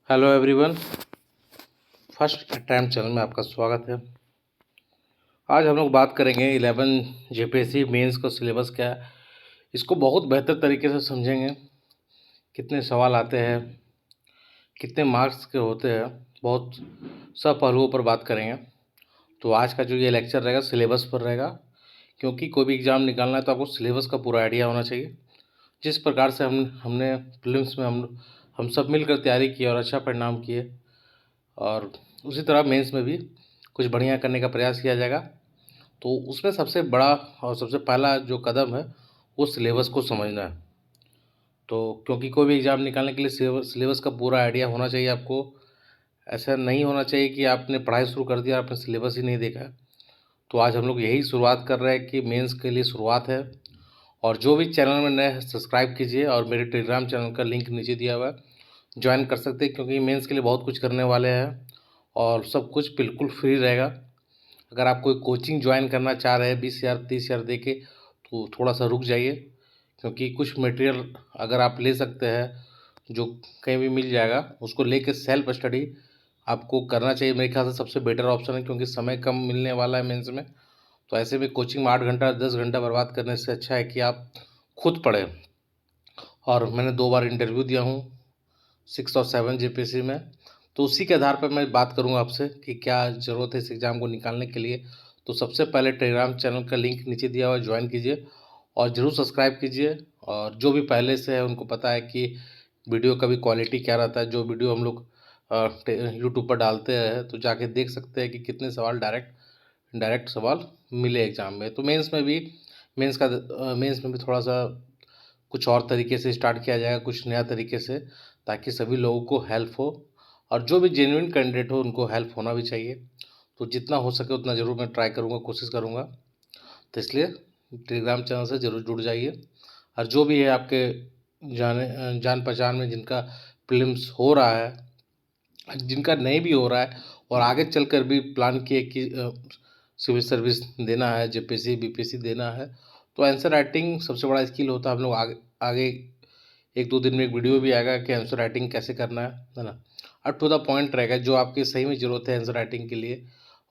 Hello everyone, first attempt channel में आपका स्वागत है। आज हम लोग बात करेंगे 11 जेपीएससी मेंस का सिलेबस क्या है। इसको बहुत बेहतर तरीके से समझेंगे, कितने सवाल आते हैं, कितने मार्क्स के होते हैं, बहुत सब पहलुओं पर बात करेंगे। तो आज का जो ये लेक्चर रहेगा सिलेबस पर रहेगा, क्योंकि कोई भी एग्ज़ाम निकालना है तो आपको सिलेबस का पूरा आइडिया होना चाहिए। जिस प्रकार से हमने प्रीलिम्स में हम सब मिलकर तैयारी की और अच्छा परिणाम किए, और उसी तरह मेंस में भी कुछ बढ़िया करने का प्रयास किया जाएगा। तो उसमें सबसे बड़ा और सबसे पहला जो कदम है वो सिलेबस को समझना है। तो क्योंकि कोई भी एग्ज़ाम निकालने के लिए सिलेबस का पूरा आइडिया होना चाहिए आपको। ऐसा नहीं होना चाहिए कि आपने पढ़ाई शुरू कर दिया और आपने सिलेबस ही नहीं देखा है। तो आज हम लोग यही शुरुआत कर रहे हैं कि मेंस के लिए शुरुआत है। और जो भी चैनल में नए हैं सब्सक्राइब कीजिए, और मेरे टेलीग्राम चैनल का लिंक नीचे दिया हुआ है, ज्वाइन कर सकते हैं, क्योंकि मेंस के लिए बहुत कुछ करने वाले हैं और सब कुछ बिल्कुल फ्री रहेगा। अगर आप कोई कोचिंग ज्वाइन करना चाह रहे हैं 20,000 30,000 दे के, तो थोड़ा सा रुक जाइए, क्योंकि कुछ मटेरियल अगर आप ले सकते हैं जो कहीं भी मिल जाएगा, उसको लेके सेल्फ स्टडी आपको करना चाहिए। मेरे ख्याल से सबसे बेटर ऑप्शन है, क्योंकि समय कम मिलने वाला है मेंस में। तो ऐसे में कोचिंग में 8 घंटा 10 घंटा बर्बाद करने से अच्छा है कि आप खुद पढ़ें। और मैंने 2 बार इंटरव्यू दिया हूँ 6 और 7 जेपीएससी में, तो उसी के आधार पर मैं बात करूंगा आपसे कि क्या ज़रूरत है इस एग्ज़ाम को निकालने के लिए। तो सबसे पहले टेलीग्राम चैनल का लिंक नीचे दिया हुआ है, ज्वाइन कीजिए और ज़रूर सब्सक्राइब कीजिए। और जो भी पहले से है उनको पता है कि वीडियो का भी क्वालिटी क्या रहता है। जो वीडियो हम लोग यूट्यूब पर डालते हैं तो जाके देख सकते हैं कि कितने सवाल डायरेक्ट डायरेक्ट सवाल मिले एग्ज़ाम में। तो मेंस में भी थोड़ा सा कुछ और तरीके से स्टार्ट किया जाएगा, कुछ नया तरीके से, ताकि सभी लोगों को हेल्प हो। और जो भी जेन्युइन कैंडिडेट हो उनको हेल्प होना भी चाहिए। तो जितना हो सके उतना ज़रूर मैं ट्राई करूँगा, कोशिश करूँगा। तो इसलिए टेलीग्राम चैनल से ज़रूर जुड़ जाइए। और जो भी है आपके जान पहचान में जिनका प्रीलिम्स हो रहा है, जिनका नहीं भी हो रहा है और आगे चलकर भी प्लान किए कि सिविल सर्विस देना है, जेपीएससी बीपीएससी देना है, तो आंसर राइटिंग सबसे बड़ा स्किल होता है। हम लोग आगे आगे 1-2 दिन में एक वीडियो भी आएगा कि आंसर राइटिंग कैसे करना है ना। और टू द पॉइंट रहेगा, जो आपकी सही में ज़रूरत है आंसर राइटिंग के लिए।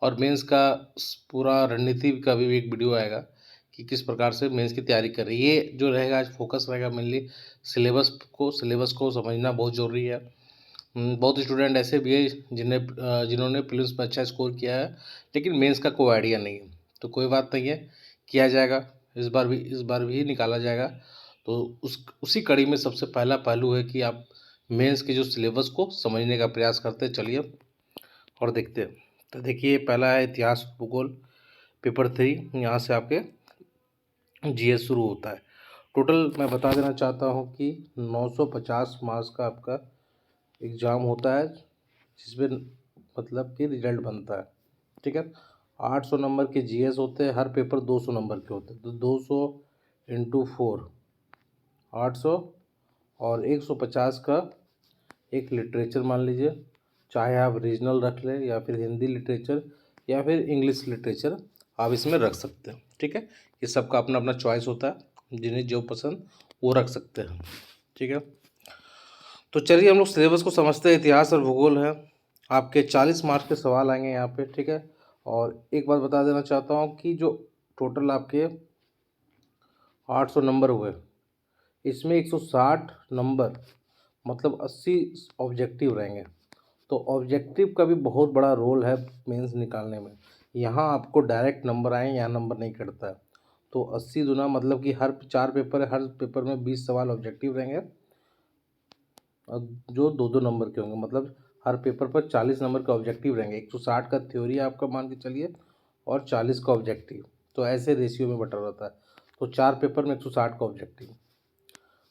और मेंस का पूरा रणनीति का भी एक वीडियो आएगा कि किस प्रकार से मेंस की तैयारी कर रही है। ये जो रहेगा आज फोकस रहेगा मेनली सिलेबस को समझना बहुत ज़रूरी है। बहुत स्टूडेंट ऐसे भी है जिन्होंने प्रीलिम्स में अच्छा स्कोर किया है, लेकिन मेंस का कोई आइडिया नहीं है। तो कोई बात नहीं है, किया जाएगा। इस बार भी निकाला जाएगा। तो उसी कड़ी में सबसे पहला पहलू है कि आप मेंस के जो सिलेबस को समझने का प्रयास करते हैं। चलिए और देखते हैं। तो देखिए, पहला है इतिहास भूगोल पेपर 3। यहाँ से आपके जीएस शुरू होता है। टोटल मैं बता देना चाहता हूँ कि 950 मार्क्स का आपका एग्ज़ाम होता है, जिसमें मतलब कि रिजल्ट बनता है। ठीक है, 800 नंबर के जीएस होते हैं, हर पेपर 200 नंबर के होते हैं। तो 200 इंटू 4 800, और 150 का एक लिटरेचर मान लीजिए, चाहे आप रीजनल रख लें या फिर हिंदी लिटरेचर या फिर इंग्लिश लिटरेचर आप इसमें रख सकते हैं। ठीक है, ये सबका अपना अपना चॉइस होता है, जिन्हें जो पसंद वो रख सकते हैं। ठीक है, तो चलिए हम लोग सिलेबस को समझते हैं। इतिहास और भूगोल है, आपके 40 मार्क्स के सवाल आएंगे यहाँ पे। ठीक है, और एक बात बता देना चाहता हूँ कि जो टोटल आपके 800 नंबर हुए, इसमें 160 नंबर मतलब 80 ऑब्जेक्टिव रहेंगे। तो ऑब्जेक्टिव का भी बहुत बड़ा रोल है मेंस निकालने में। यहाँ आपको डायरेक्ट नंबर आए, यहाँ नंबर नहीं कटता है। तो 80 दुना मतलब कि हर 4 पेपर है, हर पेपर में 20 सवाल ऑब्जेक्टिव रहेंगे, और जो 2-2 नंबर के होंगे। मतलब हर पेपर पर 40 नंबर का ऑब्जेक्टिव रहेंगे। 160 का थ्योरी आपका मान के चलिए, और 40 का ऑब्जेक्टिव। तो ऐसे रेशियो में बटा रहता है। तो 4 पेपर में 160 का ऑब्जेक्टिव।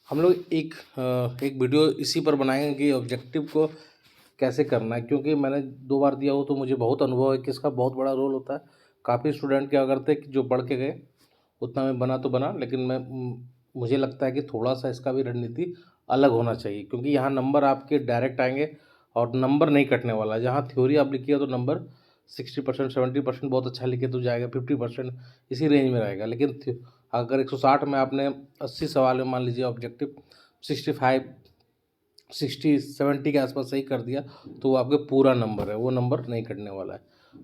हम लोग एक वीडियो इसी पर बनाएंगे कि ऑब्जेक्टिव को कैसे करना है, क्योंकि मैंने 2 बार दिया हो तो मुझे बहुत अनुभव है कि इसका बहुत बड़ा रोल होता है। काफ़ी स्टूडेंट क्या करते हैं कि जो पढ़ के गए उतना में बना तो बना, लेकिन मुझे लगता है कि थोड़ा सा इसका भी रणनीति अलग होना चाहिए, क्योंकि यहाँ नंबर आपके डायरेक्ट आएंगे और नंबर नहीं कटने वाला। जहाँ थ्योरी आप लिखिए तो नंबर 60% 70% बहुत अच्छा लिखे तो जाएगा, 50% इसी रेंज में रहेगा। लेकिन अगर 160 में आपने 80 सवाल में मान लीजिए ऑब्जेक्टिव 65 60-70 के आसपास सही कर दिया तो वो आपके पूरा नंबर है, वो नंबर नहीं कटने वाला है।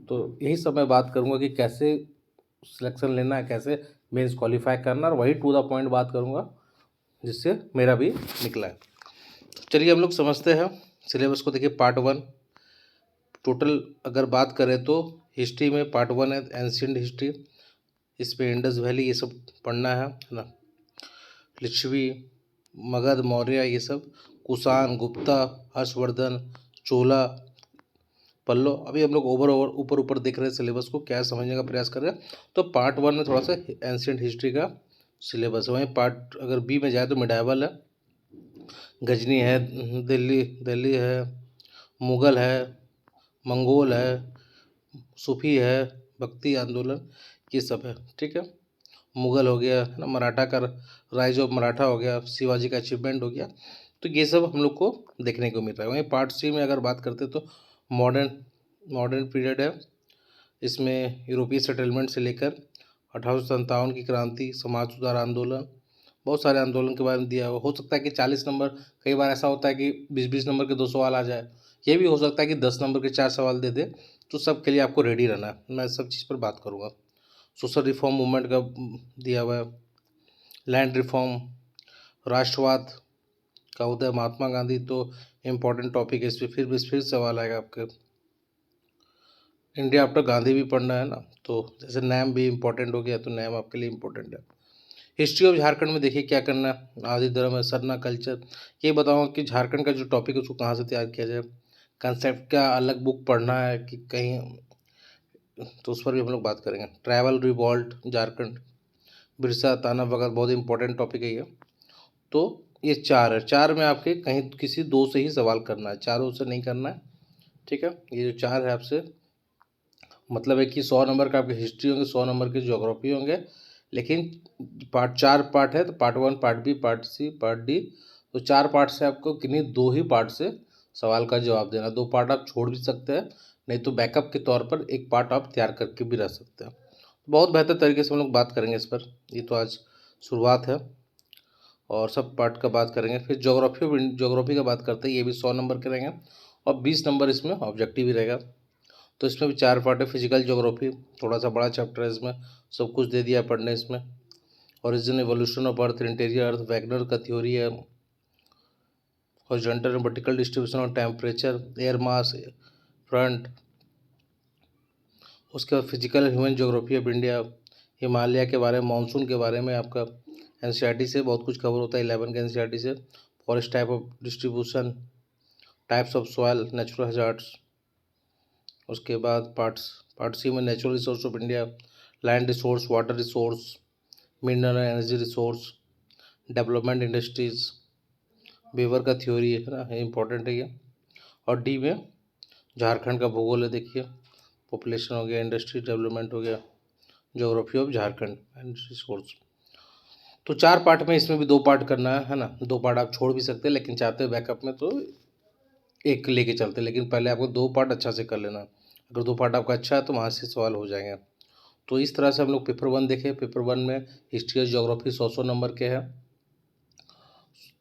तो यही सब मैं बात करूँगा कि कैसे सिलेक्शन लेना है, कैसे मेंस क्वालीफाई करना है, और वही टू द पॉइंट बात करूँगा जिससे मेरा भी निकला है। चलिए हम लोग समझते हैं सिलेबस को। देखिए पार्ट 1 टोटल अगर बात करें तो हिस्ट्री में पार्ट 1 है एंशिएंट हिस्ट्री, इसमें इंडस वैली ये सब पढ़ना है ना, लिच्छवी, मगध, मौर्य, ये सब, कुषाण, गुप्ता, हर्षवर्धन, चोला, पल्लव। अभी हम लोग ऊपर ऊपर देख रहे हैं सिलेबस को, क्या समझने का प्रयास कर रहे हैं। तो पार्ट 1 में थोड़ा सा एंशिएंट हिस्ट्री का सिलेबस है। वहीं पार्ट अगर बी में जाए तो मिडाइवल है, गजनी है, दिल्ली दिल्ली है, मुग़ल है, मंगोल है, सूफी है, भक्ति आंदोलन, ये सब है। ठीक है, मुग़ल हो गया है ना, मराठा का राइज ऑफ मराठा हो गया, शिवाजी का अचीवमेंट हो गया, तो ये सब हम लोग को देखने को मिल रहा है। वहीं पार्ट सी में अगर बात करते तो मॉडर्न पीरियड है, इसमें यूरोपीय सेटलमेंट से लेकर 1857 की क्रांति, समाज सुधार आंदोलन, बहुत सारे आंदोलन के बारे में दिया हुआ। हो सकता है कि 40 नंबर, कई बार ऐसा होता है कि 20-20 नंबर के 2 सवाल आ जाए, ये भी हो सकता है कि 10 नंबर के 4 सवाल दे दे। तो सब के लिए आपको रेडी रहना है, मैं सब चीज़ पर बात करूँगा। सोशल रिफॉर्म मूवमेंट का दिया हुआ है, लैंड रिफॉर्म, राष्ट्रवाद का उदय, महात्मा गांधी, तो इम्पोर्टेंट टॉपिक है, इस पर फिर सवाल आएगा आपके। इंडिया आफ्टर गांधी भी पढ़ना है ना, तो जैसे नैम भी इम्पोर्टेंट हो गया, तो नैम आपके लिए इम्पोर्टेंट है। हिस्ट्री ऑफ झारखंड में देखिए क्या करना है, आदि धर्म है, सरना कल्चर, ये बताऊँगा कि झारखंड का जो टॉपिक है उसको कहाँ से तैयार किया जाए, कंसेप्ट का अलग बुक पढ़ना है कि कहीं, तो उस पर भी हम लोग बात करेंगे। ट्रैवल रिवॉल्ट झारखंड, बिरसा ताना भगत, बहुत इंपॉर्टेंट टॉपिक है ये। तो ये 4 है, 4 में आपके कहीं किसी 2 से ही सवाल करना है, चारों से नहीं करना है। ठीक है, ये जो 4 है आपसे मतलब है कि 100 नंबर का आपके हिस्ट्री होंगे, 100 नंबर के ज्योग्राफी होंगे, लेकिन 4 पार्ट है, तो part 1, part B, part C, part D, तो 4 पार्ट से आपको किन्हीं 2 ही पार्ट से सवाल का जवाब देना। 2 पार्ट आप छोड़ भी सकते हैं, नहीं तो बैकअप के तौर पर एक पार्ट आप तैयार करके भी रख सकते हैं। बहुत बेहतर तरीके से हम लोग बात करेंगे इस पर, ये तो आज शुरुआत है और सब पार्ट का बात करेंगे। फिर ज्योग्राफी का बात करते हैं, ये भी 100 नंबर के रहेंगे और 20 नंबर इसमें ऑब्जेक्टिव ही रहेगा। तो इसमें भी 4 पार्ट है। फिजिकल ज्योग्राफी थोड़ा सा बड़ा चैप्टर है, इसमें सब कुछ दे दिया पढ़ने इसमें। Origin evolution of earth, interior earth, Wagner का थ्योरी है, horizontal and vertical distribution of temperature, air mass, front. उसके बाद physical human geography of India, Himalaya के बारे में, मानसून के बारे में आपका एनसीईआरटी से बहुत कुछ कवर होता है, 11 के एनसीईआरटी से। Forest type of distribution, types of soil, natural hazards. उसके बाद पार्ट सी में natural resource of India, land resource, water resource, mineral energy resource, development industries, Weber का थ्योरी है ना, इम्पोर्टेंट है ये। और डी में झारखंड का भूगोल है, देखिए पॉपुलेशन हो गया, इंडस्ट्री डेवलपमेंट हो गया, geography of Jharkhand and resource. तो 4 पार्ट में इसमें भी 2 पार्ट करना है ना, 2 पार्ट आप छोड़ भी सकते हैं, लेकिन चाहते हो बैकअप में तो एक लेके चलते, लेकिन पहले आपको 2 पार्ट अच्छा से कर लेना। अगर 2 पार्ट आपका अच्छा है तो वहाँ से सवाल हो जाएंगे। तो इस तरह से हम लोग पेपर 1 देखें। पेपर 1 में हिस्ट्री और ज्योग्राफी 100 नंबर के हैं,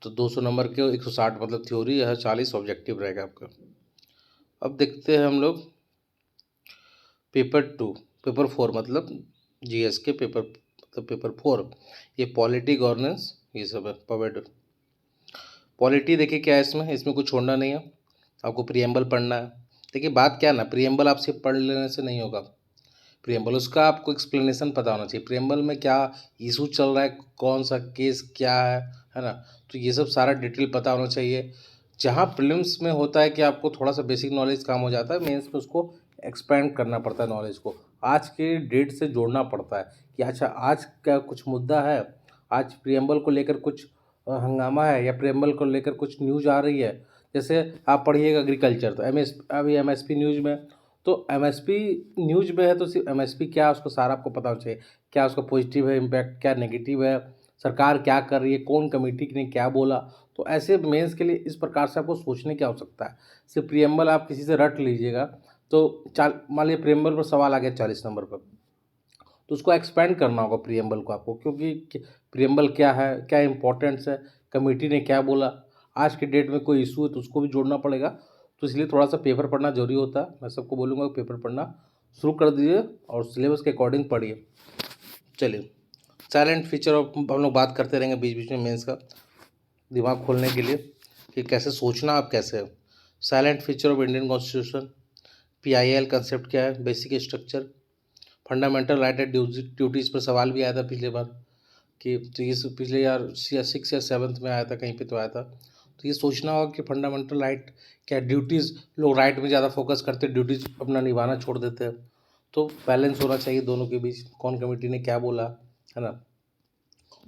तो 200 नंबर के 160 मतलब थ्योरी है, 40 ऑब्जेक्टिव रहेगा आपका। अब देखते हैं हम लोग पेपर 2, पेपर 4 मतलब जीएस के पेपर, मतलब पेपर 4, ये पॉलिटी, गवर्नेंस, ये सब है। पॉलिटी देखिए क्या है, इसमें कुछ छोड़ना नहीं है, आपको प्रिएम्बल पढ़ना है। देखिए बात क्या है ना, प्रिएम्बल आप सिर्फ पढ़ लेने से नहीं होगा। प्रिएम्बल उसका आपको एक्सप्लेनेशन पता होना चाहिए, प्रिएम्बल में क्या इशू चल रहा है, कौन सा केस क्या है ना, तो ये सब सारा डिटेल पता होना चाहिए। जहाँ प्रीलिम्स में होता है कि आपको थोड़ा सा बेसिक नॉलेज काम हो जाता है, मेंस में उसको एक्सपेंड करना पड़ता है, नॉलेज को आज के डेट से जोड़ना पड़ता है कि अच्छा आज का कुछ मुद्दा है, आज प्रिएम्बल को लेकर कुछ हंगामा है, या प्रिएम्बल को लेकर कुछ न्यूज आ रही है। जैसे आप पढ़िएगा एग्रीकल्चर, तो अभी एमएसपी न्यूज में, तो एमएसपी न्यूज में है तो सिर्फ एमएसपी क्या है उसको सारा आपको पता होना चाहिए, क्या उसका पॉजिटिव है इम्पैक्ट, क्या नेगेटिव है, सरकार क्या कर रही है, कौन कमेटी ने क्या बोला। तो ऐसे मेंस के लिए इस प्रकार से आपको सोचने की आवश्यकता है। सिर्फ प्रिएम्बल आप किसी से रट लीजिएगा तो मान लीजिए प्रिएम्बल पर सवाल आ गया 40 नंबर पर, तो उसको एक्सपेंड करना होगा प्रिएम्बल को आपको, क्योंकि प्रिएम्बल क्या है, क्या इंपॉर्टेंस है, कमेटी ने क्या बोला। आज के डेट में कोई इशू है तो उसको भी जोड़ना पड़ेगा। तो इसलिए थोड़ा सा पेपर पढ़ना ज़रूरी होता है। मैं सबको बोलूँगा पेपर पढ़ना शुरू कर दीजिए और सिलेबस के अकॉर्डिंग पढ़िए। चलिए, साइलेंट फीचर ऑफ हम लोग बात करते रहेंगे बीच बीच में मेंस का, दिमाग खोलने के लिए कि कैसे सोचना आप कैसे है। Silent feature of Indian constitution, PIL concept क्या है, basic structure, fundamental right and duties पर सवाल भी आया था पिछले बार कि तो ये पिछले यार या 6 या 7 में आया था, कहीं पे तो आया था। तो ये सोचना होगा कि फंडामेंटल राइट क्या, ड्यूटीज़ लोग राइट में ज़्यादा फोकस करते हैं, ड्यूटीज़ अपना निभाना छोड़ देते हैं। तो बैलेंस होना चाहिए दोनों के बीच, कौन कमेटी ने क्या बोला, है ना।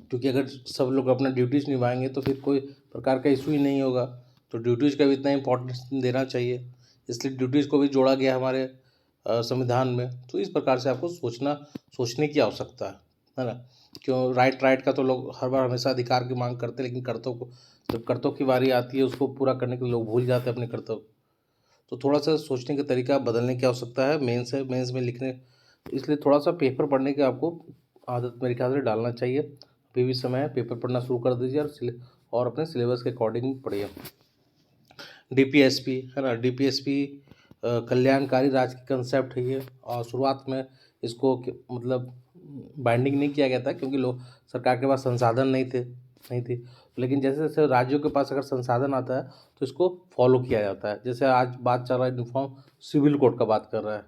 क्योंकि अगर सब लोग अपना ड्यूटीज़ निभाएंगे तो फिर कोई प्रकार का इशू ही नहीं होगा। तो ड्यूटीज़ का भी इतना इम्पोर्टेंस देना चाहिए, इसलिए ड्यूटीज़ को भी जोड़ा गया हमारे संविधान में। तो इस प्रकार से आपको सोचने की आवश्यकता है ना। क्यों राइट राइट का तो लोग हर बार हमेशा अधिकार की मांग करते हैं, लेकिन कर्तव्य को जब कर्तव्य की बारी आती है उसको पूरा करने के लिए लोग भूल जाते हैं अपने कर्तव्य। तो थोड़ा सा सोचने का तरीका बदलने की आवश्यकता है। मेंस में लिखने, इसलिए थोड़ा सा पेपर पढ़ने की आपको आदत मेरे ख्याल से डालना चाहिए। अभी भी समय है, पेपर पढ़ना शुरू कर दीजिए और अपने सिलेबस के अकॉर्डिंग पढ़िए। DPSP है ना, DPSP कल्याणकारी राज्य की कंसेप्ट है ये, और शुरुआत में इसको मतलब बाइंडिंग नहीं किया गया था क्योंकि लोग सरकार के पास संसाधन नहीं थे। लेकिन जैसे जैसे राज्यों के पास अगर संसाधन आता है तो इसको फॉलो किया जाता है। जैसे आज बात चल रहा है यूनिफॉर्म सिविल कोड का बात कर रहा है,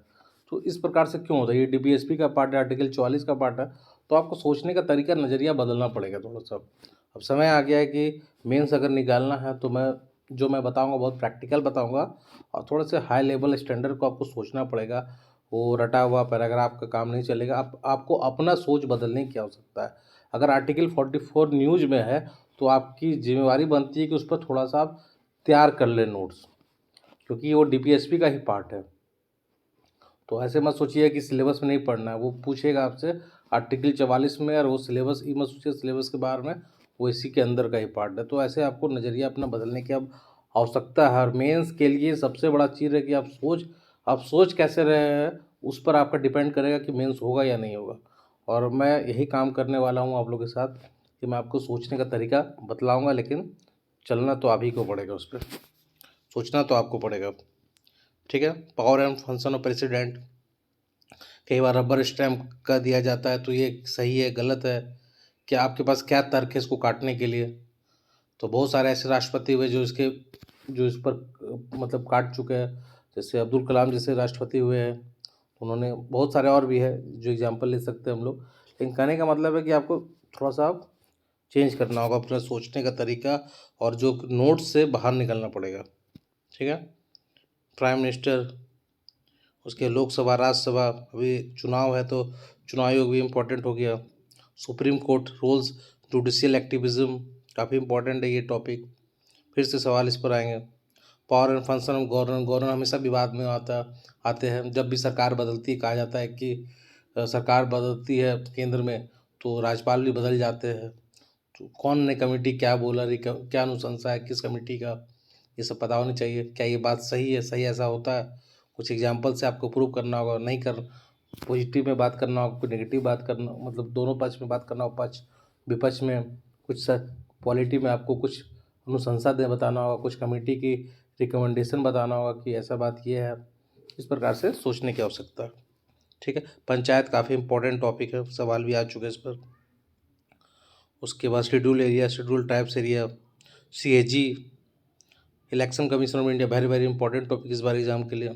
तो इस प्रकार से क्यों होता है, ये DPSP का पार्ट है, आर्टिकल 44 का पार्ट है। तो आपको सोचने का तरीका, नज़रिया बदलना पड़ेगा थोड़ा सा। अब समय आ गया है कि मेंस अगर निकालना है तो मैं बताऊंगा बहुत प्रैक्टिकल बताऊंगा, और थोड़ा से हाई लेवल स्टैंडर्ड को आपको सोचना पड़ेगा। वो रटा हुआ पैराग्राफ का काम नहीं चलेगा, आपको अपना सोच बदलने की आवश्यकता है। अगर आर्टिकल 44 न्यूज में है तो आपकी जिम्मेवारी बनती है कि उस पर थोड़ा सा आप तैयार कर लें नोट्स, क्योंकि वो DPSP का ही पार्ट है। तो ऐसे मत सोचिए कि सिलेबस में नहीं पढ़ना है, वो पूछेगा आपसे आर्टिकल 44 में, और वो सिलेबस ही मत सोचिए सिलेबस के बाहर में, वो इसी के अंदर का ही पार्ट है। तो ऐसे आपको नज़रिया अपना बदलने की अब आवश्यकता है। और मेंस के लिए सबसे बड़ा चीज़ है कि आप सोच कैसे रहे हैं, उस पर आपका डिपेंड करेगा कि मेंस होगा या नहीं होगा। और मैं यही काम करने वाला हूँ आप लोगों के साथ कि मैं आपको सोचने का तरीका बतलाऊँगा, लेकिन चलना तो आप ही को पड़ेगा, उस पर सोचना तो आपको पड़ेगा। ठीक है। Power and function of president, कई बार रबर स्टैम्प का दिया जाता है, तो ये सही है गलत है, क्या आपके पास क्या तर्क है इसको काटने के लिए। तो बहुत सारे ऐसे राष्ट्रपति हुए जो इस पर मतलब काट चुके हैं। जैसे अब्दुल कलाम जैसे राष्ट्रपति हुए हैं, उन्होंने, बहुत सारे और भी है जो एग्जांपल ले सकते हैं हम लोग। लेकिन कहने का मतलब है कि आपको थोड़ा सा आप चेंज करना होगा अपना सोचने का तरीका, और जो नोट्स से बाहर निकलना पड़ेगा। ठीक है। प्राइम मिनिस्टर, उसके लोकसभा राज्यसभा, अभी चुनाव है तो चुनाव आयोग भी इम्पोर्टेंट हो गया। Supreme court roles, judicial activism, काफ़ी इंपॉर्टेंट है ये टॉपिक, फिर से सवाल इस पर आएंगे। Power and function of governor हमेशा विवाद में आते हैं। जब भी सरकार बदलती है, कहा जाता है कि सरकार बदलती है केंद्र में तो राज्यपाल भी बदल जाते हैं। तो कौन ने कमेटी क्या बोला, क्या अनुशंसा है किस कमेटी का, ये सब पता होना चाहिए। क्या ये बात सही है, सही ऐसा होता है, कुछ एग्जाम्पल से आपको प्रूव करना होगा, नहीं कर पॉजिटिव में बात करना होगा, कुछ नेगेटिव बात करना, मतलब दोनों पक्ष में बात करना होगा, पक्ष विपक्ष में कुछ पॉलिटी में आपको कुछ अनुशंसा दे बताना होगा, कुछ कमेटी की रिकमेंडेशन बताना होगा कि ऐसा बात ये है। इस प्रकार से सोचने की आवश्यकता है। ठीक है। पंचायत काफ़ी इंपॉर्टेंट टॉपिक है, सवाल भी आ चुके हैं इस पर। उसके बाद schedule area, schedule tribes area, CAG, election commission of India, very very important topic इस बार एग्जाम के लिए।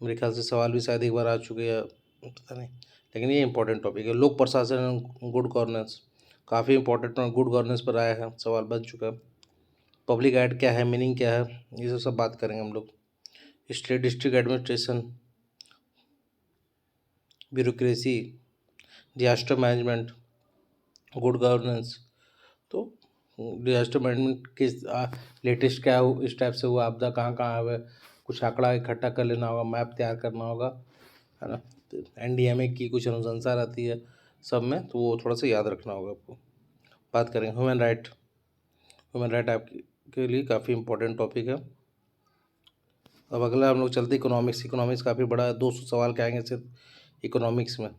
मेरे ख्याल से सवाल भी शायद एक बार आ चुके हैं, पता नहीं, लेकिन ये इंपॉर्टेंट टॉपिक है। लोक प्रशासन एंड गुड गवर्नेंस, काफ़ी इंपॉर्टेंट, गुड गवर्नेंस पर आया है, सवाल बन चुका है। पब्लिक एड क्या है, मीनिंग क्या है, ये सब बात करेंगे हम लोग। State district administration, bureaucracy, disaster management, good governance. तो डिजास्टर मैनेजमेंट के लेटेस्ट क्या हो, इस टाइप से हुआ, आपदा कहाँ कहाँ है, कुछ आंकड़ा इकट्ठा कर लेना होगा, मैप तैयार करना होगा, है ना। तो NDMA की कुछ अनुशंसा रहती है सब में, तो वो थोड़ा सा याद रखना होगा आपको। बात करेंगे ह्यूमन राइट आपके लिए काफ़ी इंपॉर्टेंट टॉपिक है। अब अगला हम लोग चलते इकोनॉमिक्स काफ़ी बड़ा है, 200 सवाल के आएंगे सिर्फ इकोनॉमिक्स में।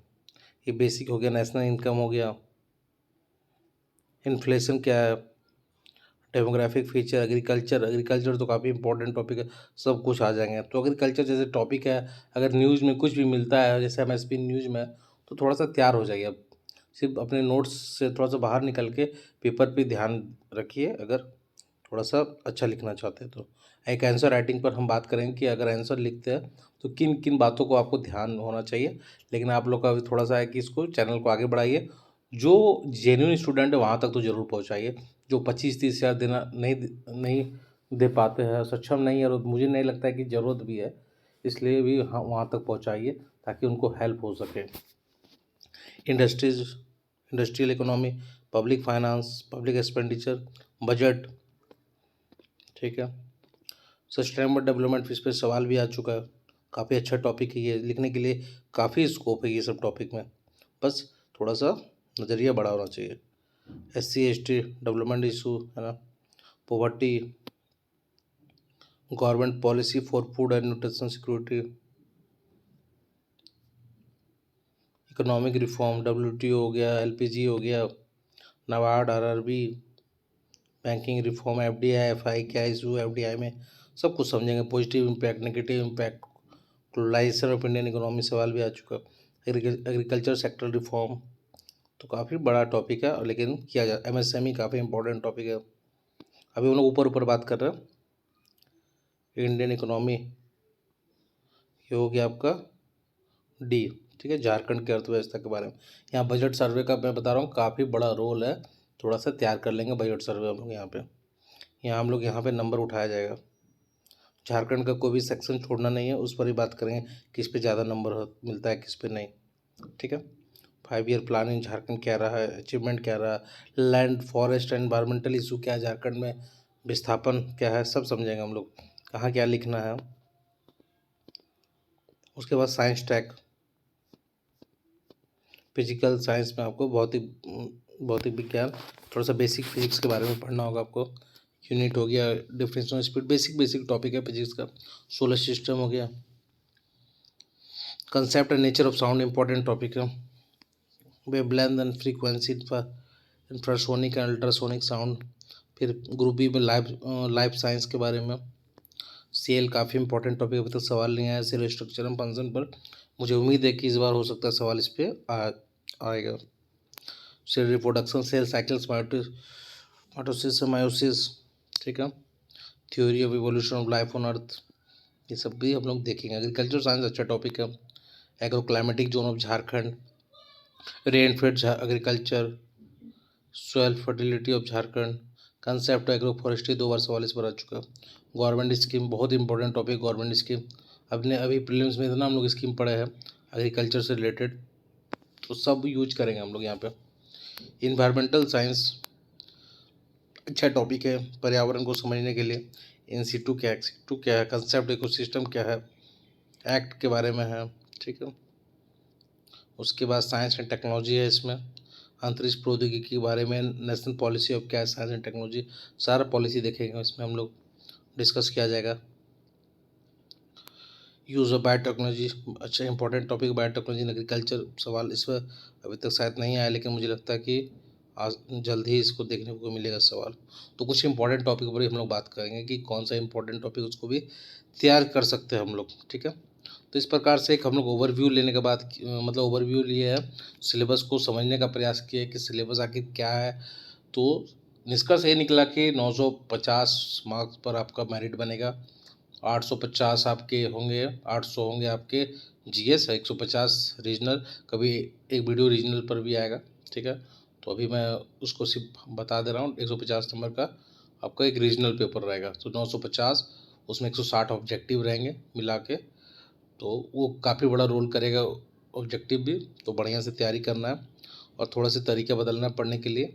ये बेसिक हो गया, नेशनल इनकम हो गया, इन्फ्लेशन क्या है, डेमोग्राफिक फीचर, एग्रीकल्चर तो काफ़ी इंपॉर्टेंट टॉपिक है, सब कुछ आ जाएंगे। तो एग्रीकल्चर जैसे टॉपिक है, अगर न्यूज़ में कुछ भी मिलता है जैसे एमएसपी न्यूज़ में, तो थोड़ा सा तैयार हो जाइए। अब सिर्फ अपने नोट्स से थोड़ा सा बाहर निकल के पेपर पे ध्यान रखिए, अगर थोड़ा सा अच्छा लिखना चाहते हैं तो। एक आंसर राइटिंग पर हम बात करेंगे कि अगर आंसर लिखते हैं तो किन किन बातों को आपको ध्यान होना चाहिए। लेकिन आप लोग का अभी थोड़ा सा है कि इसको चैनल को आगे बढ़ाइए, जो जेन्युइन स्टूडेंट है वहाँ तक तो ज़रूर पहुँचाइए। जो 25-30 हज़ार देना नहीं दे पाते हैं, सक्षम नहीं है, और मुझे नहीं लगता है कि ज़रूरत भी है, इसलिए भी हाँ वहाँ तक पहुँचाइए ताकि उनको हेल्प हो सके। Industries, industrial economy, public finance, public expenditure, budget, ठीक है। सस्टेनेबल डेवलपमेंट, इस पे सवाल भी आ चुका है। काफ़ी अच्छा टॉपिक है ये, लिखने के लिए काफ़ी स्कोप है ये सब टॉपिक में, बस थोड़ा सा नज़रिया बड़ा होना चाहिए। SC ST डेवलपमेंट इशू है ना, poverty, government policy for food and nutrition security, economic reform, WTO हो गया, LPG हो गया, NABARD, RRB, banking reform, FDI FI क्या इशू है FDI में, सब कुछ समझेंगे। Positive impact, negative impact, globalisation of Indian economy सवाल भी आ चुका है। एग्रीकल्चर सेक्टर रिफॉर्म, तो काफ़ी बड़ा टॉपिक है, और लेकिन किया जाए। MSME काफ़ी इंपॉर्टेंट टॉपिक है। अभी हम लोग ऊपर ऊपर बात कर रहे हैं। इंडियन इकोनॉमी, ये हो गया आपका D, ठीक है, झारखंड की अर्थव्यवस्था के बारे में। यहाँ बजट सर्वे का मैं बता रहा हूँ, काफ़ी बड़ा रोल है, थोड़ा सा तैयार कर लेंगे बजट सर्वे हम लोग यहाँ हम लोग यहाँ पे नंबर उठाया जाएगा। झारखंड का कोई भी सेक्शन छोड़ना नहीं है, उस पर ही बात करेंगे किस पे ज़्यादा नंबर मिलता है, किस पे नहीं, ठीक है। 5 ईयर प्लान इन झारखंड क्या रहा है, अचीवमेंट क्या रहा, land forest and environmental issue क्या है झारखंड में, विस्थापन क्या है, सब समझेंगे हम लोग, कहाँ क्या लिखना है। उसके बाद साइंस टैग, फिजिकल साइंस में आपको भौतिक विज्ञान, थोड़ा सा बेसिक फिजिक्स के बारे में पढ़ना होगा आपको। यूनिट हो गया, डिफरेंशियल स्पीड, बेसिक टॉपिक है फिजिक्स का। सोलर सिस्टम हो गया, concept and nature of sound important topic है। Wavelength and frequency, infrasonic and ultrasonic sound. फिर ग्रुप बी में लाइफ साइंस के बारे में। सेल काफ़ी इंपॉर्टेंट टॉपिक, अभी तक सवाल नहीं आया सेल स्ट्रक्चर एंड फंक्शन पर। मुझे उम्मीद है कि इस बार हो सकता है सवाल इस पर आएगा। Cell reproduction, cell cycles, mitosis meiosis, ठीक है। Theory of evolution of life on earth, ये सब भी हम लोग देखेंगे। एग्रीकल्चर साइंस अच्छा टॉपिक है। Agro climatic zone of Jharkhand, rain fed agriculture, soil fertility of Jharkhand, concept agro forestry, 2 बार सवाल इस पर आ चुका है। गवर्नमेंट स्कीम, बहुत इंपॉर्टेंट टॉपिक गवर्नमेंट स्कीम। अभी प्रीलिम्स में इतना हम लोग स्कीम पढ़े हैं एग्रीकल्चर से रिलेटेड, तो सब यूज करेंगे हम लोग यहाँ पे। इन्वायरमेंटल साइंस अच्छा टॉपिक है पर्यावरण को समझने के लिए। इन-सिटू क्या है, एक्स-सिटू क्या है, कंसेप्ट इकोसिस्टम क्या है, एक्ट के बारे में है, ठीक है। उसके बाद साइंस एंड टेक्नोलॉजी है इसमें, अंतरिक्ष प्रौद्योगिकी के बारे में, नेशनल पॉलिसी ऑफ क्या है, साइंस एंड टेक्नोलॉजी, सारा पॉलिसी देखेंगे इसमें हम लोग, डिस्कस किया जाएगा। यूज़ ऑफ बायोटेक्नोलॉजी, अच्छा important topic biotechnology in agriculture, सवाल इस पर अभी तक शायद नहीं आया, लेकिन मुझे लगता है कि आज जल्द ही इसको देखने को मिलेगा सवाल। तो कुछ इंपॉर्टेंट टॉपिक पर ही हम लोग बात करेंगे कि कौन सा इंपॉर्टेंट टॉपिक, उसको भी तैयार कर सकते हैं हम लोग, ठीक है। तो इस प्रकार से एक हम लोग ओवरव्यू लेने के बाद मतलब ओवरव्यू लिए है, सिलेबस को समझने का प्रयास किया कि सिलेबस आखिर क्या है। तो निष्कर्ष ये निकला कि 950 मार्क्स पर आपका मेरिट बनेगा। 850 आपके होंगे, 800 होंगे आपके GS, 150 रीजनल, कभी एक वीडियो रीजनल पर भी आएगा, ठीक है। तो अभी मैं उसको सिर्फ बता दे रहा हूँ, 150 नंबर का आपका एक रीजनल पेपर रहेगा। तो 950, उसमें 160 ऑब्जेक्टिव रहेंगे मिला के, तो वो काफ़ी बड़ा रोल करेगा ऑब्जेक्टिव भी। तो बढ़िया से तैयारी करना है, और थोड़ा सा तरीका बदलना है पढ़ने के लिए।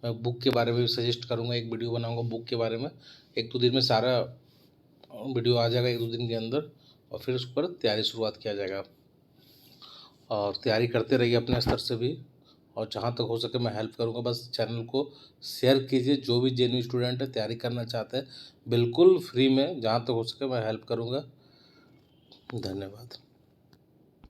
मैं बुक के बारे में भी सजेस्ट करूँगा, एक वीडियो बनाऊँगा बुक के बारे में, 1-2 दिन में सारा वीडियो आ जाएगा, 1-2 दिन के अंदर, और फिर उस पर तैयारी शुरुआत किया जाएगा। और तैयारी करते रहिए अपने स्तर से भी, और जहाँ तक हो सके मैं हेल्प करूँगा। बस चैनल को शेयर कीजिए, जो भी जेन्युइन स्टूडेंट है तैयारी करना चाहते हैं, बिल्कुल फ्री में जहाँ तक हो सके मैं हेल्प करूँगा। धन्यवाद।